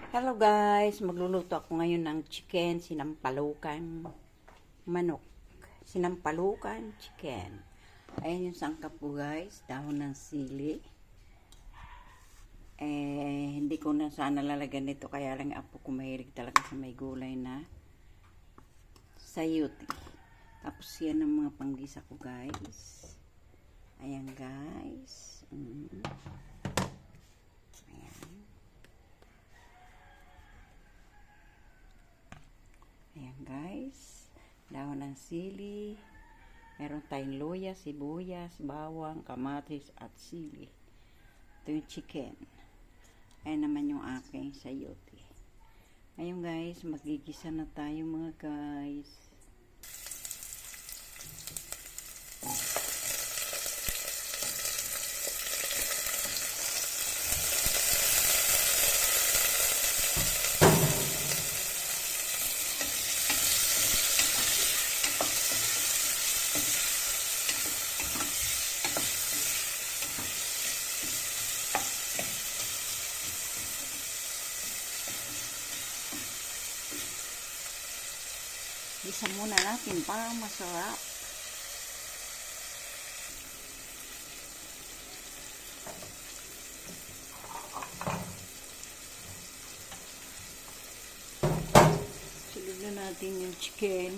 Hello guys, magluluto ako ngayon ng chicken, sinampalukan manok. Sinampalukan chicken. Ayan yung sangkap ko guys, dahon ng sili. Hindi ko na sana lalagyan nito, kaya lang apo ko mahilig talaga sa may gulay na sayote. Tapos yan ang mga panggisa ko guys. Ayan guys. Ayan guys, dahon ng sili, meron tayong luya, sibuyas, bawang, kamatis at sili. Ito yung chicken. Ayan naman yung aking sayote. Ngayon guys, magigisa na tayo mga guys. Gisa muna natin para masarap. Silog na natin yung chicken.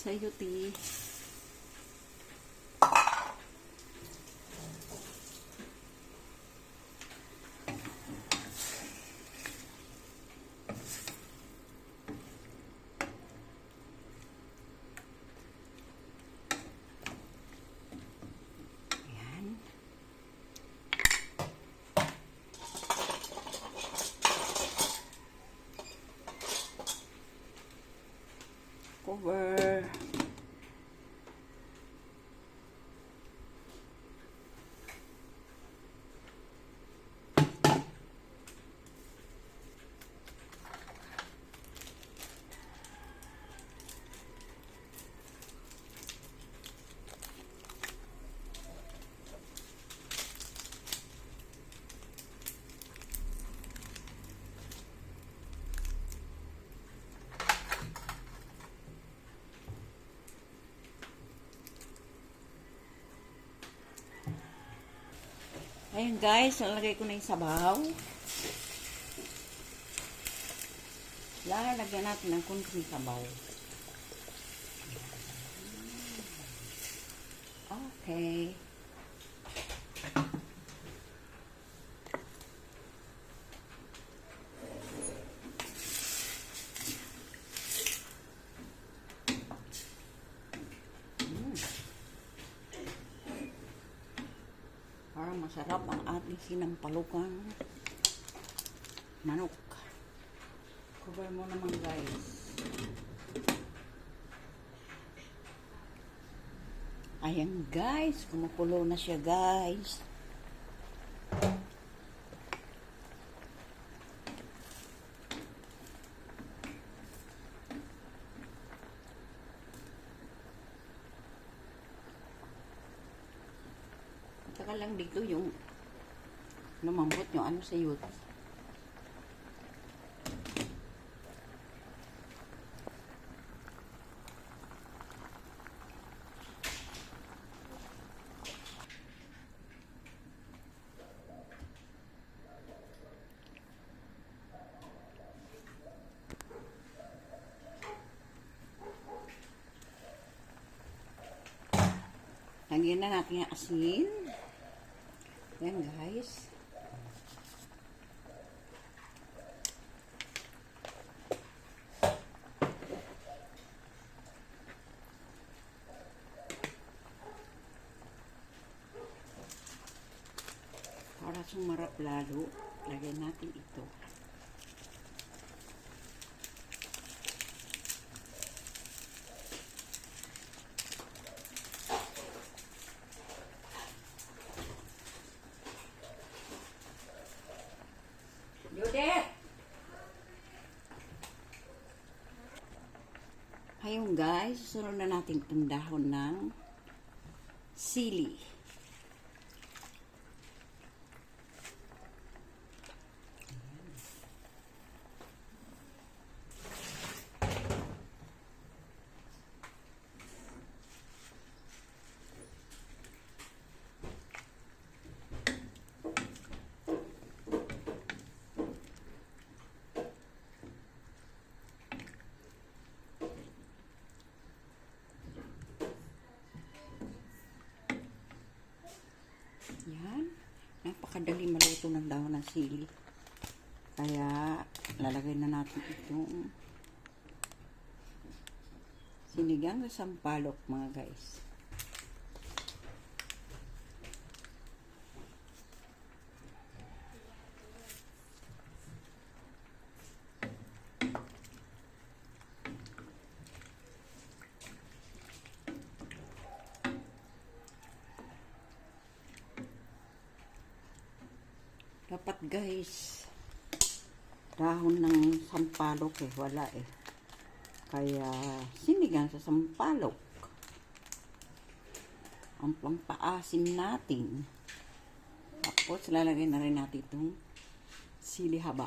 Sayote. Ayan. Cover. Ayan guys, nalagay ko na yung sabaw. Lalagyan natin ng kunting sabaw. Okay. Para masarap ang ating sinampalukan manok. Cover mo naman guys. Ayan guys, kumukulo na siya guys. Saka lang dito yung lumambot yung ano sa YouTube. Lagyan na natin yung asin. Yan guys. Para sumarap lalo, lagyan natin ito. Ngayon guys, susunod na natin itong dahon ng sili. Yan. Napakadali maluto ng dahon ng sili. Kaya, lalagay na natin itong sinigang sa sampalok, mga guys. Dapat guys, dahon ng sampalok wala Kaya, sinigang sa sampalok. Ang pampaasim natin. Tapos, lalagay na rin natin itong sili haba.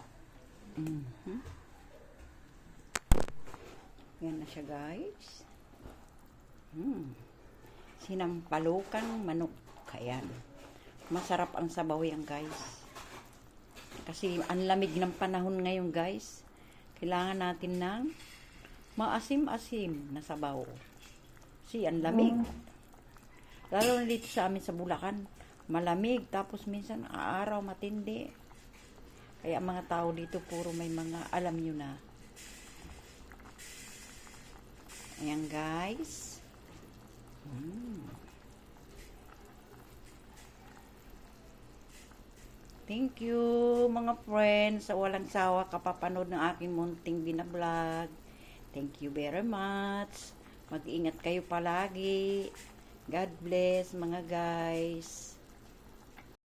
Yan na siya guys. Sinampalokang manok. Ayan. Masarap ang sabaw yan guys. Kasi ang lamig ng panahon ngayon guys. Kailangan natin ng maasim-asim na sabaw. Kasi ang lamig. Lalo na dito sa amin sa Bulacan. Malamig. Tapos minsan araw matindi. Kaya mga tao dito puro may mga alam nyo na. Ayan guys. Thank you mga friends sa walang sawa kapapanood ng aking munting binablog. Thank you very much. Mag-ingat kayo palagi. God bless mga guys.